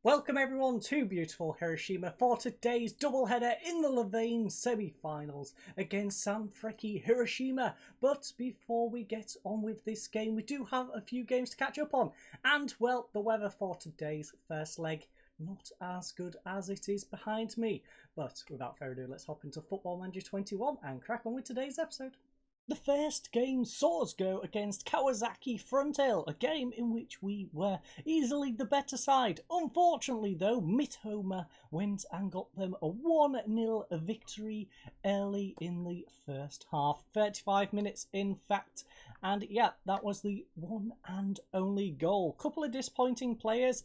Welcome everyone to beautiful Hiroshima for today's doubleheader in the Levain semi-finals against Sanfrecce Hiroshima. But before we get on with this game, we do have a few games to catch up on. And well, the weather for today's first leg, not as good as it is behind me. But without further ado, let's hop into Football Manager 21 and crack on with today's episode. The first game saw us go against Kawasaki Frontale, a game in which we were easily the better side. Unfortunately though, Mitoma went and got them a 1-0 victory early in the first half. 35 minutes in fact, and yeah, that was the one and only goal. Couple of disappointing players.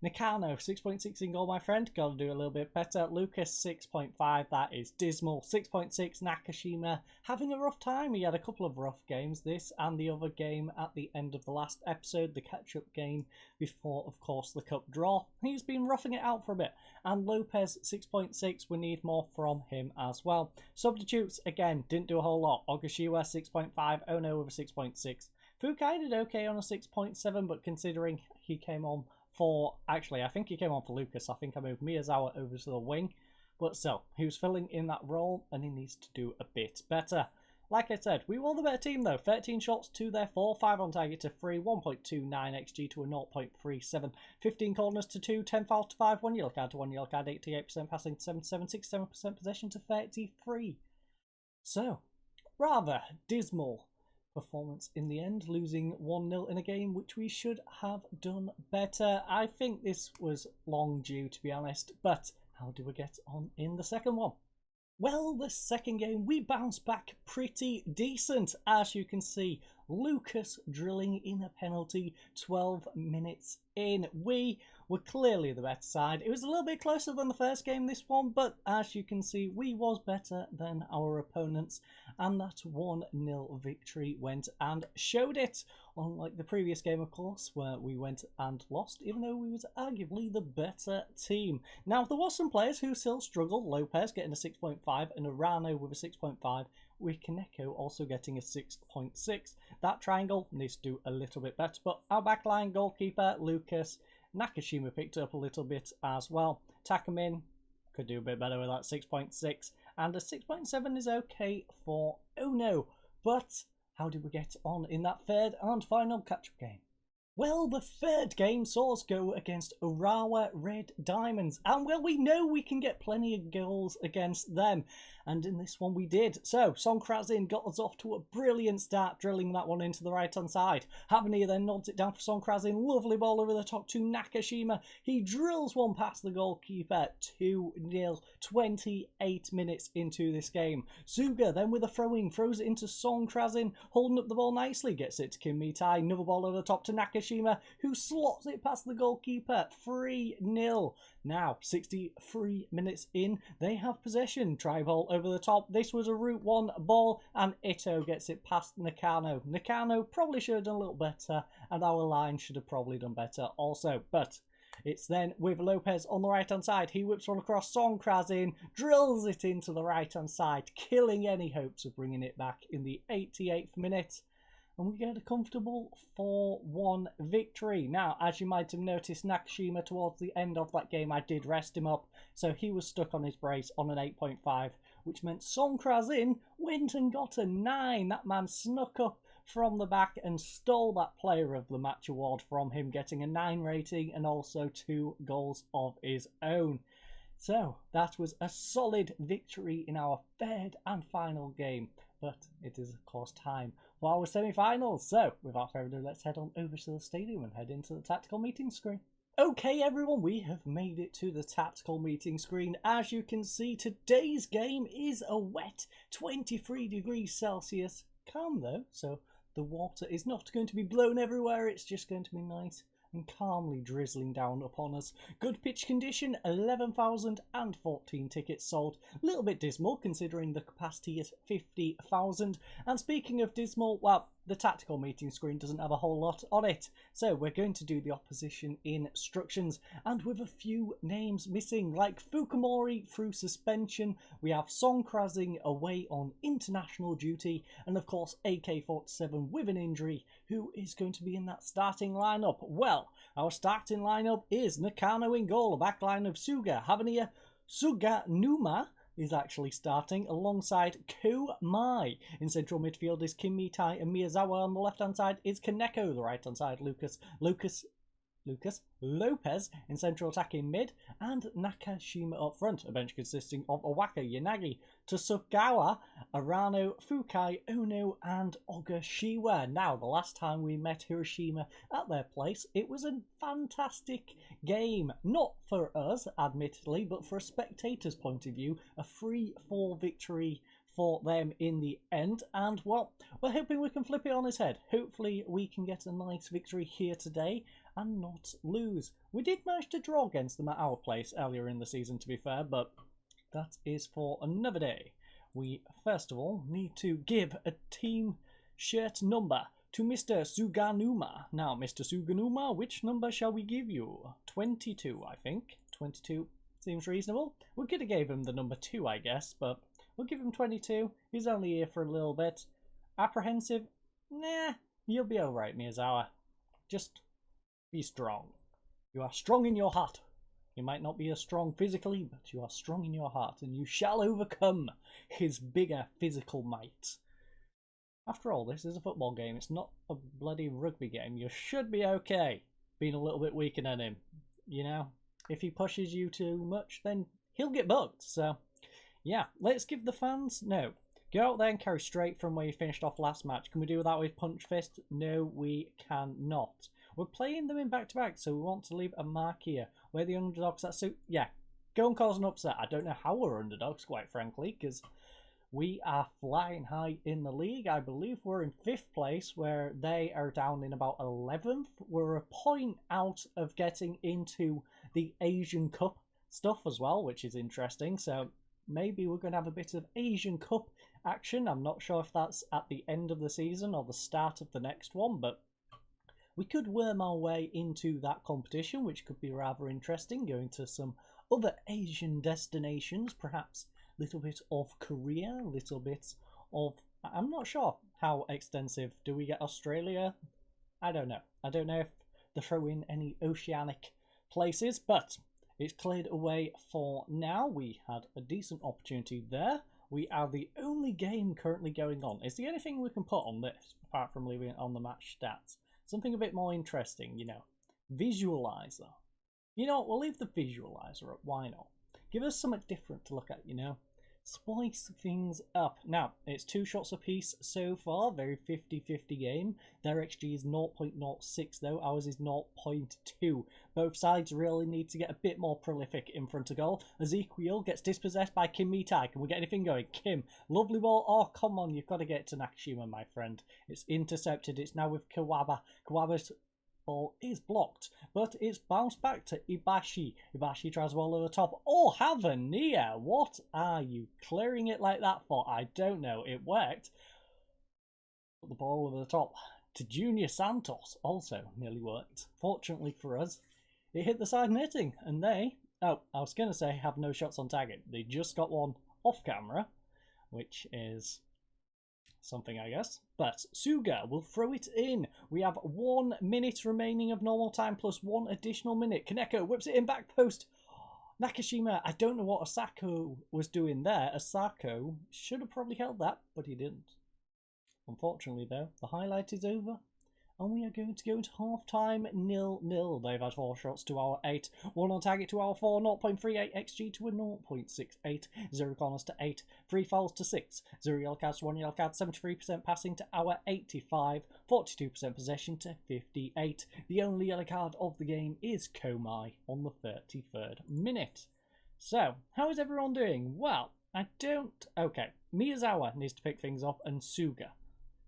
Nakano, 6.6 in goal, my friend. Got to do a little bit better. Lucas, 6.5. That is dismal. 6.6. Nakashima, having a rough time. He had a couple of rough games, this and the other game at the end of the last episode, the catch-up game before, of course, the cup draw. He's been roughing it out for a bit. And Lopez, 6.6. We need more from him as well. Substitutes, again, didn't do a whole lot. Ogashiwa, 6.5. Ono with a 6.6. Fukai did okay on a 6.7, but considering he came on I think he came on for Lucas. I think I moved Miyazawa over to the wing. But still, he was filling in that role and he needs to do a bit better. Like I said, we were the better team though. 13 shots to their 4, 5 on target to 3, 1.29 XG to a 0.37, 15 corners to 2, 10 fouls to 5, 1 yellow card to 1 yellow card, 88% passing to 77, 67% possession to 33. So, rather dismal performance in the end, losing 1-0 in a game which we should have done better. I think this was long due, to be honest, but how do we get on in the second one? Well, the second game we bounced back pretty decent. As you can see, Lucas drilling in a penalty 12 minutes in. We were clearly the better side. It was a little bit closer than the first game, this one, but as you can see, we was better than our opponents, and that 1-0 victory went and showed it. Unlike the previous game, of course, where we went and lost, even though we was arguably the better team. Now, there was some players who still struggled. Lopez getting a 6.5 and Arano with a 6.5, with Kaneko also getting a 6.6. That triangle needs to do a little bit better, but our backline goalkeeper, Lucas, Nakashima picked up a little bit as well. Takamin could do a bit better with that 6.6, and a 6.7 is okay for Ono. But how did we get on in that third and final catch-up game? Well, the third game saw us go against Urawa Red Diamonds, and well, we know we can get plenty of goals against them, and in this one we did. So, Son Krasin got us off to a brilliant start, drilling that one into the right-hand side. Havani then nods it down for Son Krasin, lovely ball over the top to Nakashima. He drills one past the goalkeeper, 2-0, 28 minutes into this game. Suga then with a throw-in, throws it into Son Krasin, holding up the ball nicely, gets it to Kim Mitai, another ball over the top to Nakashima, who slots it past the goalkeeper, 3-0. Now, 63 minutes in, they have possession. Try ball over the top. This was a Route 1 ball, and Ito gets it past Nakano. Nakano probably should have done a little better, and our line should have probably done better also. But it's then with Lopez on the right-hand side. He whips one across. Son Krasin drills it into the right-hand side, killing any hopes of bringing it back in the 88th minute. And we get a comfortable 4-1 victory. Now, as you might have noticed, Nakashima, towards the end of that game, I did rest him up, so he was stuck on his brace on an 8.5, which meant Son Krasin went and got a 9. That man snuck up from the back and stole that Player of the Match award from him, getting a 9 rating and also 2 goals of his own. So, that was a solid victory in our third and final game. But it is, of course, time for our semi-finals. So, without further ado, let's head on over to the stadium and head into the tactical meeting screen. Okay, everyone, we have made it to the tactical meeting screen. As you can see, today's game is a wet 23 degrees Celsius. Calm, though, so the water is not going to be blown everywhere. It's just going to be nice and calmly drizzling down upon us. Good pitch condition, 11,014 tickets sold. A little bit dismal considering the capacity is 50,000. And speaking of dismal, well, the tactical meeting screen doesn't have a whole lot on it. So we're going to do the opposition instructions, and with a few names missing, like Fukumori through suspension, we have Song Krasing away on international duty, and of course AK-47 with an injury, who is going to be in that starting lineup. Well, our starting lineup is Nakano in goal, a backline of Suga, Havania, Suganuma is actually starting alongside Komai. In central midfield is Kim Mitai and Miyazawa. On the left hand side is Kaneko. The right hand side Lucas Lopez in central attacking mid, and Nakashima up front. A bench consisting of Owaka, Yanagi, Tsugawa, Arano, Fukai, Ono and Ogashiwa. Now, the last time we met Hiroshima at their place, it was a fantastic game. Not for us, admittedly, but for a spectator's point of view, a 3-4 victory for them in the end, and well, we're hoping we can flip it on its head. Hopefully we can get a nice victory here today and not lose. We did manage to draw against them at our place earlier in the season, to be fair, but that is for another day. We first of all need to give a team shirt number to Mr. Suganuma. Now, Mr. Suganuma, which number shall we give you? 22, I think. 22 seems reasonable. We could have gave him the number 2, I guess, but we'll give him 22. He's only here for a little bit. Apprehensive? Nah, you'll be alright, Miyazawa. Just be strong. You are strong in your heart. You might not be as strong physically, but you are strong in your heart, and you shall overcome his bigger physical might. After all, this is a football game. It's not a bloody rugby game. You should be okay being a little bit weaker than him. You know, if he pushes you too much, then he'll get bugged. So, yeah, let's give the fans... No. Go out there and carry straight from where you finished off last match. Can we do that with Punch Fist? No, we cannot. We're playing them in back-to-back, so we want to leave a mark here. Where the underdogs, that's so... Yeah, go and cause an upset. I don't know how we're underdogs, quite frankly, because we are flying high in the league. I believe we're in 5th place, where they are down in about 11th. We're a point out of getting into the Asian Cup stuff as well, which is interesting. So maybe we're going to have a bit of Asian Cup action. I'm not sure if that's at the end of the season or the start of the next one, but we could worm our way into that competition, which could be rather interesting, going to some other Asian destinations, perhaps a little bit of Korea, a little bit of... I'm not sure how extensive. Do we get Australia? I don't know. I don't know if they throw in any oceanic places, but it's cleared away for now. We had a decent opportunity there. We are the only game currently going on. Is there anything we can put on this, apart from leaving it on the match stats? Something a bit more interesting, you know. Visualizer. You know what, we'll leave the visualizer up. Why not? Give us something different to look at, you know. Spice things up. Now, it's 2 shots apiece so far. Very 50-50 game. Their XG is 0.06 though. Ours is 0.2. Both sides really need to get a bit more prolific in front of goal. Ezekiel gets dispossessed by Kim Mitai. Can we get anything going? Kim, lovely ball. Oh, come on. You've got to get it to Nakashima, my friend. It's intercepted. It's now with Kawaba. Kawaba's ball is blocked, but it's bounced back to Ibashi. Ibashi tries ball over the top. Oh, Havania, what are you clearing it like that for? I don't know. It worked. Put the ball over the top to Junior Santos. Also nearly worked. Fortunately for us, it hit the side netting, and they... Oh, I was going to say have no shots on target. They just got one off camera, which is something, I guess. But Suga will throw it in. We have 1 minute remaining of normal time plus 1 additional minute. Kaneko whips it in back post. Nakashima, I don't know what Asako was doing there. Asako should have probably held that, but he didn't. Unfortunately, though, the highlight is over. And we are going to go into half-time 0-0. They've had 4 shots to our 8. 1 on target to our 4. 0.38 XG to a 0.68. 0 corners to 8. 3 fouls to 6. 0 yellow cards to 1 yellow card. 73% passing to our 85. 42% possession to 58. The only yellow card of the game is Komai on the 33rd minute. So, how is everyone doing? Well, I don't... Okay, Miyazawa needs to pick things up, and Suga.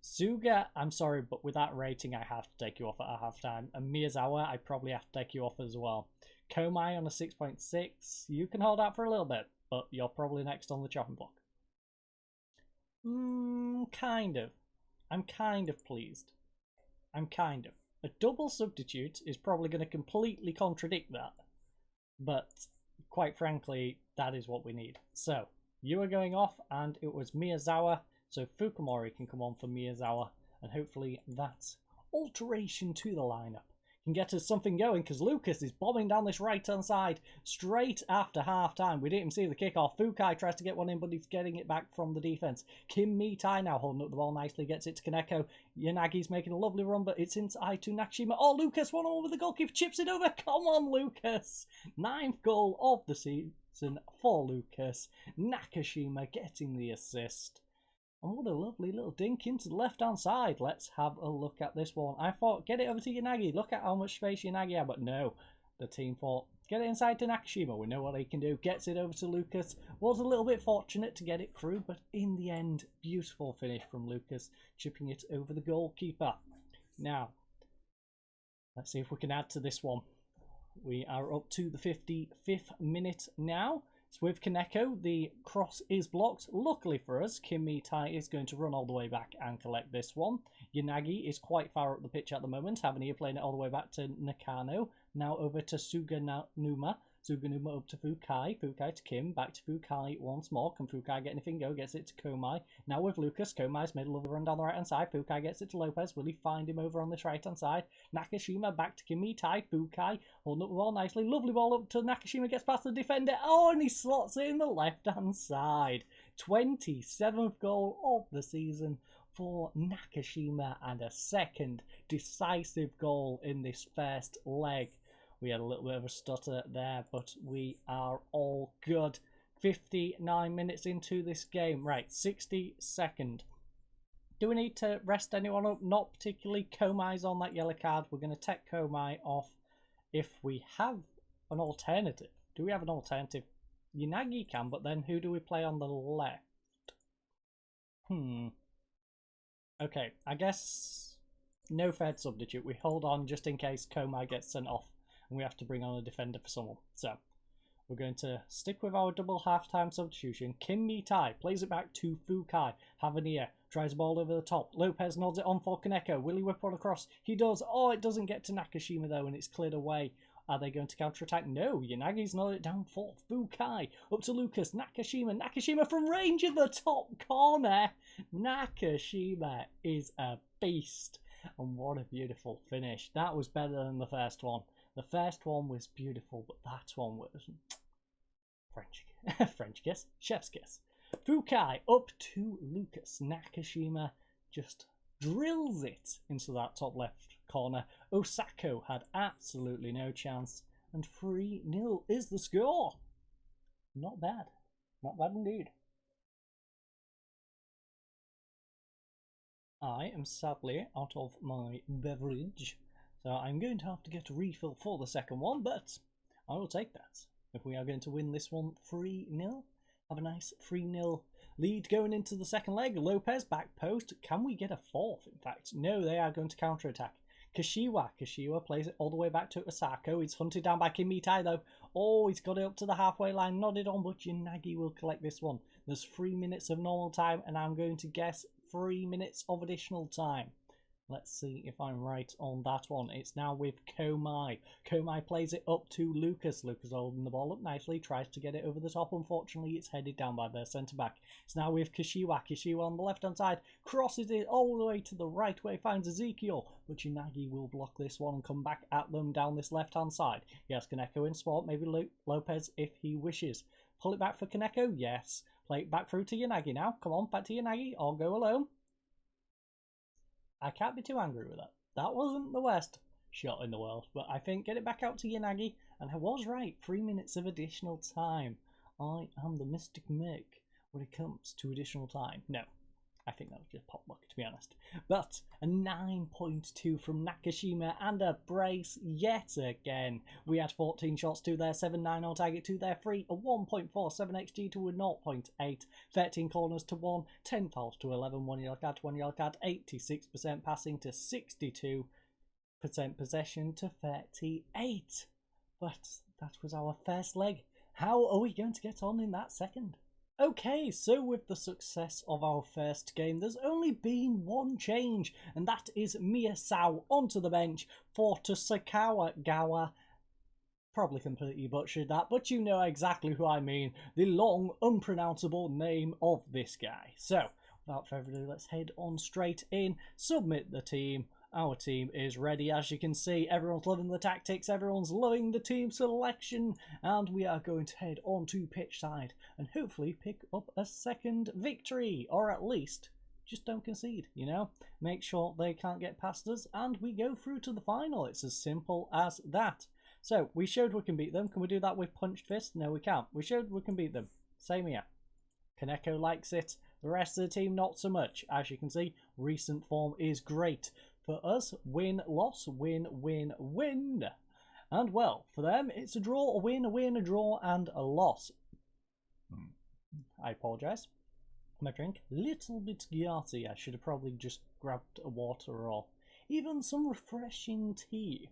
Suga, I'm sorry, but with that rating, I have to take you off at halftime. And Miyazawa, I probably have to take you off as well. Komai on a 6.6. You can hold out for a little bit, but you're probably next on the chopping block. Kind of. I'm kind of pleased. I'm kind of. A double substitute is probably going to completely contradict that. But, quite frankly, that is what we need. So, you are going off, and it was Miyazawa. So, Fukumori can come on for Miyazawa. And hopefully that alteration to the lineup can get us something going, because Lucas is bombing down this right-hand side straight after half-time. We didn't even see the kickoff. Fukai tries to get one in, but he's getting it back from the defense. Kim Mitai now holding up the ball nicely, gets it to Kaneko. Yanagi's making a lovely run, but it's inside to Nakashima. Oh, Lucas, one over the goalkeeper, chips it over. Come on, Lucas. 9th goal of the season for Lucas. Nakashima getting the assist. And what a lovely little dink into the left-hand side. Let's have a look at this one. I thought, get it over to Yanagi. Look at how much space Yanagi had. But no, the team thought, get it inside to Nakashima. We know what he can do. Gets it over to Lucas. Was a little bit fortunate to get it through. But in the end, beautiful finish from Lucas. Chipping it over the goalkeeper. Now, let's see if we can add to this one. We are up to the 55th minute now. So with Kaneko, the cross is blocked. Luckily for us, Kim Mitai is going to run all the way back and collect this one. Yanagi is quite far up the pitch at the moment, having here playing it all the way back to Nakano. Now over to Suganuma. Suganuma up to Fukai. Fukai to Kim. Back to Fukai once more. Can Fukai get anything go? Gets it to Komai. Now with Lucas. Komai's made a lovely run down the right hand side. Fukai gets it to Lopez. Will he find him over on this right hand side? Nakashima back to Kim Mitai. Fukai holding up the ball nicely. Lovely ball up to Nakashima. Gets past the defender. Oh, and he slots it in the left hand side. 27th goal of the season for Nakashima, and a second decisive goal in this first leg. We had a little bit of a stutter there, but we are all good. 59 minutes into this game. Right, 62nd. Do we need to rest anyone up? Not particularly. Komai's on that yellow card. We're going to take Komai off if we have an alternative. Do we have an alternative? Yanagi can, but then who do we play on the left? Okay, I guess no third substitute. We hold on just in case Komai gets sent off and we have to bring on a defender for someone. So, we're going to stick with our double half-time substitution. Kim Mitai plays it back to Fukai. Havania tries the ball over the top. Lopez nods it on for Kaneko. Will he whip one across? He does. Oh, it doesn't get to Nakashima though, and it's cleared away. Are they going to counter-attack? No, Yanagi's nodded it down for Fukai. Up to Lucas. Nakashima. Nakashima from range in the top corner. Nakashima is a beast. And what a beautiful finish. That was better than the first one. The first one was beautiful, but that one was French kiss, chef's kiss. Fukai up to Lucas. Nakashima just drills it into that top left corner. Osako had absolutely no chance, and 3-0 is the score. Not bad. Not bad indeed. I am sadly out of my beverage, so I'm going to have to get a refill for the second one, but I will take that. If we are going to win this one 3-0, have a nice 3-0 lead going into the second leg. Lopez back post. Can we get a fourth? In fact, no, they are going to counter-attack. Kashiwa plays it all the way back to Osako. He's hunted down by Kim Mitai though. Oh, he's got it up to the halfway line, nodded on, but Yanagi will collect this one. There's 3 minutes of normal time, and I'm going to guess 3 minutes of additional time. Let's see if I'm right on that one. It's now with Komai. Komai plays it up to Lucas. Lucas holding the ball up nicely. Tries to get it over the top. Unfortunately, it's headed down by their centre-back. It's now with Kashiwa. Kashiwa on the left-hand side. Crosses it all the way to the right way. Finds Ezekiel. But Yanagi will block this one and come back at them down this left-hand side. He has Kaneko in spot. Maybe Lopez if he wishes. Pull it back for Kaneko. Yes. Play it back through to Yanagi now. Come on, back to Yanagi. Or go alone. I can't be too angry with that. That wasn't the worst shot in the world, but I think get it back out to Yanagi, and I was right, 3 minutes of additional time. I am the Mystic Mick when it comes to additional time. No, I think that was just pop luck, to be honest. But a 9.2 from Nakashima and a brace yet again. We had 14 shots to their 7-9 on target to their 3, a 1.47 XG to a 0.8, 13 corners to 1, 10 fouls to 11, 1 yellow card to 1 yellow card, 86% passing to 62% possession to 38. But that was our first leg. How are we going to get on in that second? Okay, so with the success of our first game, there's only been one change, and that is Miyasawa onto the bench for Tsukikawa Gawa. Probably completely butchered that, but you know exactly who I mean. The long, unpronounceable name of this guy. So, without further ado, let's head on straight in, submit the team. Our team is ready, as you can see. Everyone's loving the tactics, everyone's loving the team selection, and we are going to head on to pitch side and hopefully pick up a second victory, or at least just don't concede, you know? Make sure they can't get past us, and we go through to the final. It's as simple as that. So, we showed we can beat them. Can we do that with punched fist? No, we can't. We showed we can beat them. Same here. Kaneko likes it. The rest of the team, not so much. As you can see, recent form is great. For us, win, loss, win, win, win. And well, for them, it's a draw, a win, a draw, and a loss. I apologise. My drink, little bit gassy. I should have probably just grabbed a water or even some refreshing tea.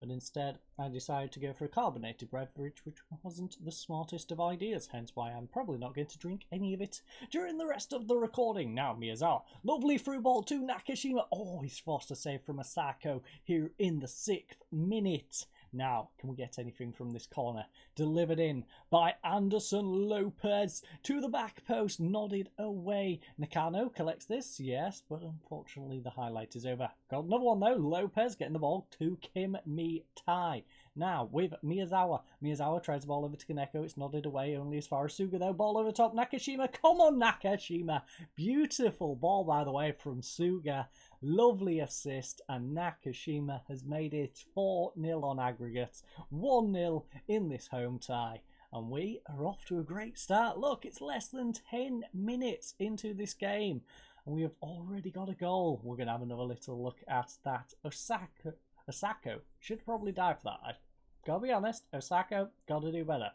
But instead, I decided to go for a carbonated beverage, which wasn't the smartest of ideas, hence why I'm probably not going to drink any of it during the rest of the recording. Now, Miyazawa, lovely through ball to Nakashima. Oh, he's forced a save from Asako here in the 6th minute. Now, can we get anything from this corner? Delivered in by Anderson Lopez to the back post, nodded away. Nakano collects this, yes, but unfortunately the highlight is over. Got another one though, Lopez getting the ball to Kim Mi-tai. Now, with Miyazawa. Miyazawa tries the ball over to Kaneko, it's nodded away, only as far as Suga though. Ball over top, Nakashima, come on Nakashima. Beautiful ball, by the way, from Suga. Lovely assist, and Nakashima has made it 4-0 on aggregate, 1-0 in this home tie, and we are off to a great start. Look, it's less than 10 minutes into this game, and we have already got a goal. We're going to have another little look at that. Osako should probably die for that. I've got to be honest, Osako got to do better,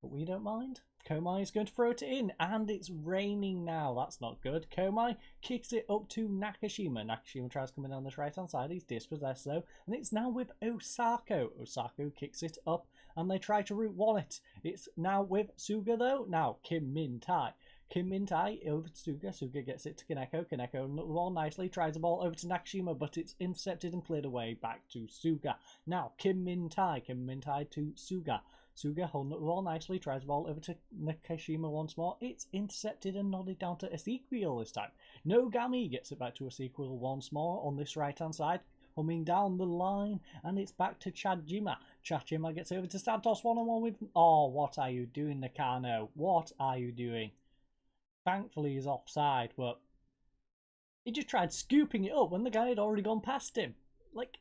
but we don't mind. Komai is going to throw it in, and it's raining now. That's not good. Komai kicks it up to Nakashima. Nakashima tries coming down this right-hand side. He's dispossessed, though. And it's now with Osako. Osako kicks it up, and they try to root one it. It's now with Suga, though. Now, Kim Min-tai. Kim Min-tai over to Suga. Suga gets it to Kaneko. Kaneko well nicely tries the ball over to Nakashima, but it's intercepted and cleared away back to Suga. Now, Kim Min-tai. Kim Min-tai to Suga. Suga holding it well nicely, tries the ball over to Nakashima once more. It's intercepted and nodded down to Ezekiel this time. Nogami gets it back to Ezekiel once more on this right-hand side, coming down the line, and it's back to Chajima. Chajima gets over to Santos one-on-one with... Oh, what are you doing, Nakano? What are you doing? Thankfully, he's offside, but he just tried scooping it up when the guy had already gone past him. Like,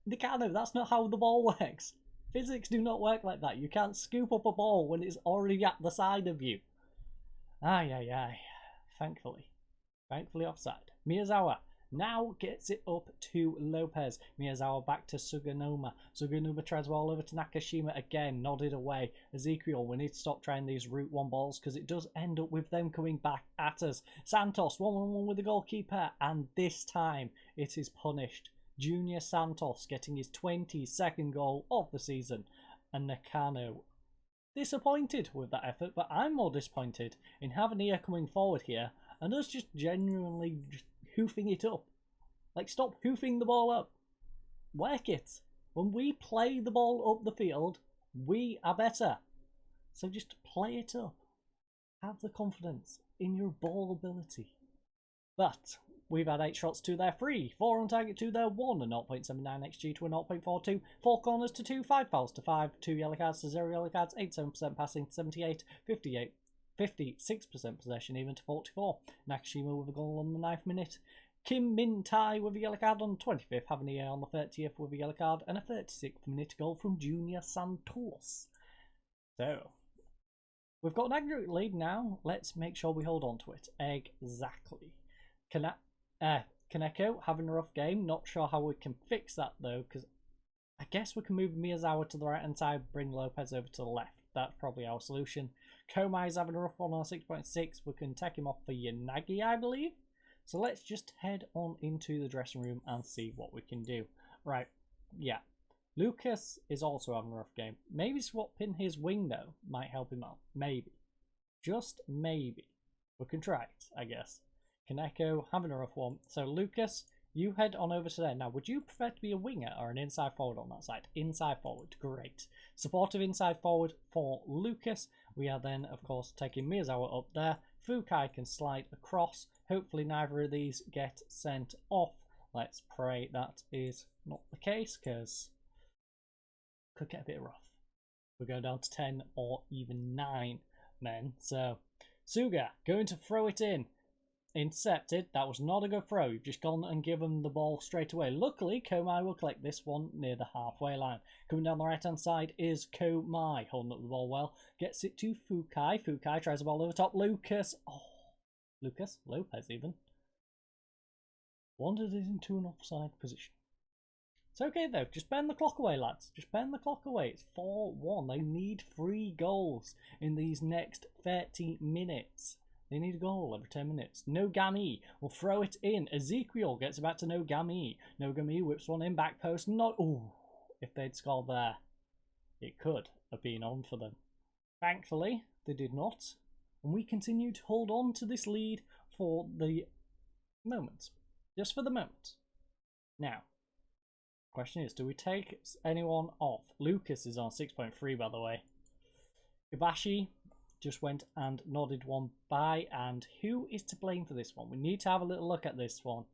Nakano, that's not how the ball works. Physics do not work like that. You can't scoop up a ball when it's already at the side of you. Ay, ay, ay. Thankfully offside. Miyazawa now gets it up to Lopez. Miyazawa back to Suganuma. Suganuma tries the ball over to Nakashima again, nodded away. Ezekiel, we need to stop trying these route one balls because it does end up with them coming back at us. Santos, 1-on-1 with the goalkeeper, and this time it is punished. Junior Santos getting his 22nd goal of the season, and Nakano disappointed with that effort, but I'm more disappointed in Havania coming forward here and us just genuinely just hoofing it up. Like, stop hoofing the ball up. Work it. When we play the ball up the field, we are better. So just play it up. Have the confidence in your ball ability. But we've had 8 shots to their 3, 4 on target to their 1, a 0.79 XG to a 0.42, 4 corners to 2, 5 fouls to 5, 2 yellow cards to 0 yellow cards, 87% passing to 78, 56% possession even to 44. Nakashima with a goal on the 9th minute. Kim Min-tai with a yellow card on the 25th, Havania on the 30th with a yellow card, and a 36th minute goal from Junior Santos. So, we've got an aggregate lead now. Let's make sure we hold on to it. Exactly. Kaneko having a rough game. Not sure how we can fix that though, because I guess we can move Miyazawa to the right hand side, bring Lopez over to the left. That's probably our solution. Komai's having a rough one on 6.6. We can take him off for Yanagi, I believe. So let's just head on into the dressing room and see what we can do. Right, yeah. Lucas is also having a rough game. Maybe swapping his wing though might help him out. Maybe. just maybe. We can try it, I guess. Kaneko having a rough one. So Lucas, you head on over to there. Now, would you prefer to be a winger or an inside forward on that side? Inside forward, great. Supportive inside forward for Lucas. We are then, of course, taking Miyazawa up there. Fukai can slide across. Hopefully neither of these get sent off. Let's pray that is not the case, because it could get a bit rough. We're going down to 10 or even 9 men. So, Suga going to throw it in. Intercepted. That was not a good throw. You've just gone and given the ball straight away. Luckily, Komai will collect this one near the halfway line. Coming down the right-hand side is Komai, holding up the ball well. Gets it to Fukai. Fukai tries the ball over top. Lucas. Oh, Lucas? Lopez even. Wandered it into an offside position. It's okay though. Just bend the clock away, lads. Just bend the clock away. It's 4-1. They need 3 goals in these next 30 minutes. They need a goal every 10 minutes. Nogami will throw it in. Ezekiel gets it back to Nogami. Nogami whips one in, back post. Not. Ooh, if they'd scored there, it could have been on for them. Thankfully, they did not. And we continue to hold on to this lead for the moment. Just for the moment. Now, question is, do we take anyone off? Lucas is on 6.3, by the way. Ibashi just went and nodded one by, and who is to blame for this one? We need to have a little look at this one.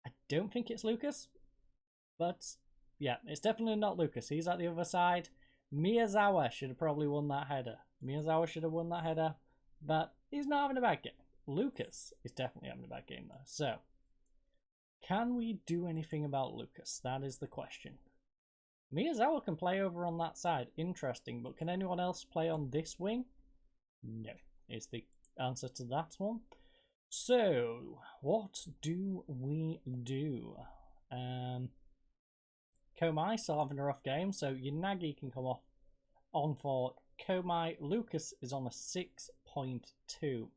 I don't think it's Lucas, but yeah, it's definitely not Lucas. He's at the other side. Miyazawa should have probably won that header. Miyazawa should have won that header, but he's not having a bad game. Lucas is definitely having a bad game though. So, can we do anything about Lucas? That is the question. Miyazawa can play over on that side. Interesting, but can anyone else play on this wing? No, is the answer to that one. So, what do we do? Komai still having a rough game, so Yanagi can come off on for Komai. Lucas is on a 6.2.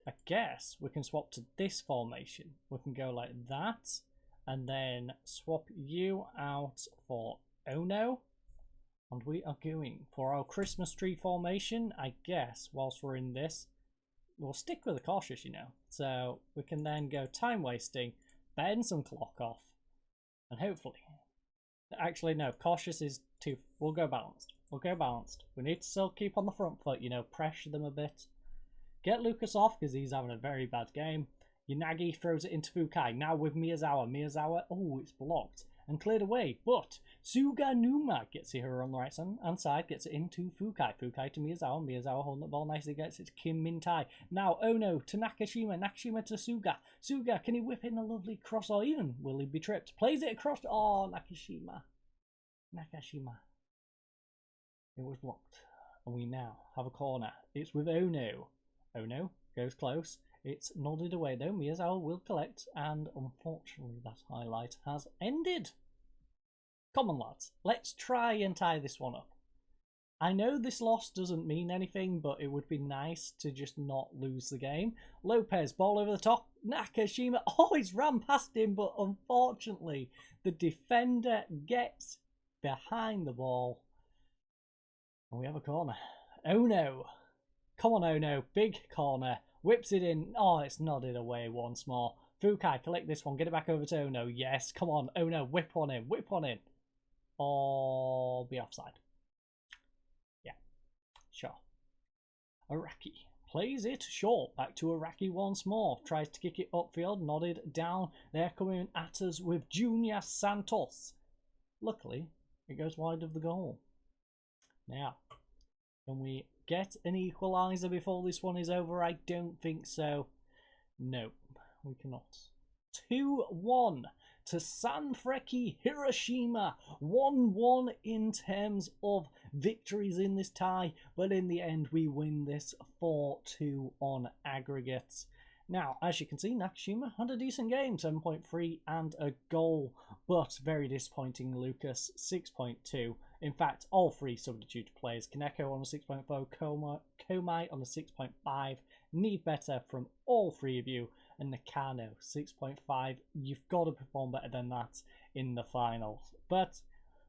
I guess we can swap to this formation. We can go like that, and then swap you out for Ono. And we are going for our Christmas tree formation, I guess, whilst we're in this. We'll stick with the cautious, you know. So we can then go time wasting, bend some clock off, and hopefully... Actually, no, cautious is too... We'll go balanced. We'll go balanced. We need to still keep on the front foot, you know, pressure them a bit. Get Lucas off, because he's having a very bad game. Yanagi throws it into Fukai. Now with Miyazawa. Miyazawa, oh, it's blocked and cleared away, but Suganuma gets here on the right hand side, gets it into Fukai. Fukai to Miyazawa. Miyazawa holding the ball nicely, gets it to Kim Mintai. Now Ono to Nakashima. Nakashima to Suga. Suga, can he whip in a lovely cross, or even will he be tripped? Plays it across. Oh, Nakashima. Nakashima. It was blocked. And we now have a corner. It's with Ono. Ono goes close. It's nodded away though. Miyazawa will collect, and unfortunately that highlight has ended. Come on lads, let's try and tie this one up. I know this loss doesn't mean anything, but it would be nice to just not lose the game. Lopez, ball over the top. Nakashima, oh, he's ran past him, but unfortunately the defender gets behind the ball. And we have a corner. Ono. Come on Ono, big corner. Whips it in. Oh, it's nodded away once more. Fukai, collect this one. Get it back over to Ono. Yes, come on. Ono, whip one in. Whip one in. Or be offside. Yeah, sure. Araki plays it short. Back to Araki once more. Tries to kick it upfield. Nodded down. They're coming at us with Junior Santos. Luckily, it goes wide of the goal. Now, can we get an equaliser before this one is over? I don't think so. No, we cannot. 2-1 to Sanfrecce Hiroshima. 1-1 in terms of victories in this tie, but in the end we win this 4-2 on aggregates. Now, as you can see, Nakashima had a decent game, 7.3 and a goal, but very disappointing Lucas, 6.2. In fact, all 3 substitute players, Kaneko on a 6.4, Komai on a 6.5, need better from all 3 of you, and Nakano, 6.5. You've got to perform better than that in the finals. But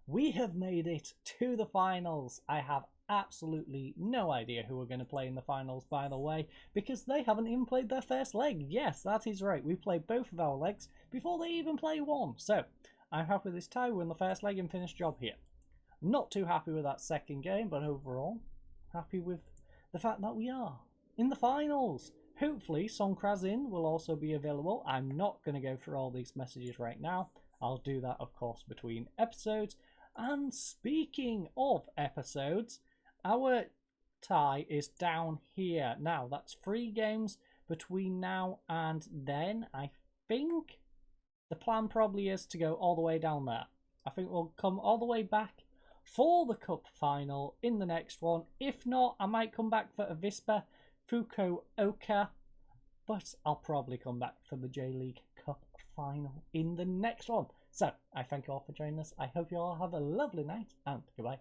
we have made it to the finals. I have absolutely no idea who we're going to play in the finals, by the way, because they haven't even played their first leg. Yes, that is right. We played both of our legs before they even play one. So I'm happy with this tie. We won the first leg and finished job here. Not too happy with that second game, but overall happy with the fact that we are in the finals. Hopefully Songkrazin will also be available. I'm not going to go through all these messages right now. I'll do that, of course, between episodes. And speaking of episodes, our tie is down here. Now, that's 3 games between now and then. I think the plan probably is to go all the way down there. I think we'll come all the way back for the cup final in the next one. If not, I might come back for Avispa Fukuoka, but I'll probably come back for the J-League Cup final in the next one. So, I thank you all for joining us. I hope you all have a lovely night, and goodbye.